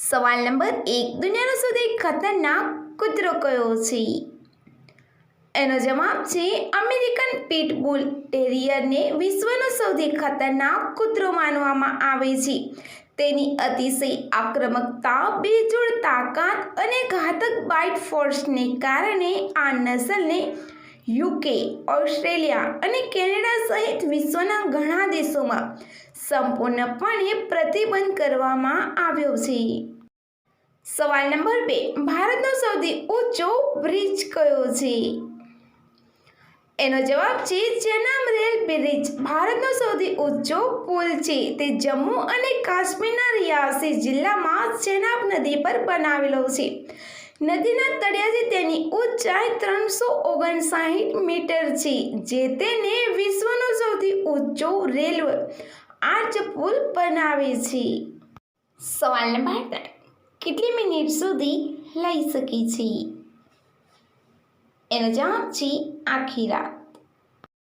સવાલ નંબર 1, દુનિયાનો સૌથી ખતરનાક કૂતરો કયો છે? એનો જવાબ છે અમેરિકન પિટબુલ ટેરિયરને વિશ્વનો સૌથી ખતરનાક કૂતરો માનવામાં આવે છે. તેની અતિશય આક્રમકતા, બેજોડ તાકાત અને ઘાતક બાઇટ ફોર્સને કારણે આ નસલને યુકે, ઓસ્ટ્રેલિયા અને કેનેડા સહિત વિશ્વના ઘણા દેશોમાં સંપૂર્ણપણે પ્રતિબંધ કરવામાં આવ્યો છે. સવાલ નંબર 2, ભારતનો સૌથી ઊંચો બ્રિજ કયો છે? એનો જવાબ છે ચેનાબ રેલ બ્રિજ. ભારતનો સૌથી ઊંચો પુલ છે. તે જમ્મુ અને કાશ્મીરના રિયાસી જિલ્લામાં ચેનાબ નદી પર બનાવેલો છે. નદીના તળિયાથી તેની ઊંચાઈ 359 મીટર છે, જે તેને વિશ્વનો સૌથી ઊંચો રેલવે આર્ચ પુલ બનાવે છે. સવાલ નંબર 3, કેટલી મિનિટ સુધી લઈ શકે છે? એનો જવાબ છે આખી રાત.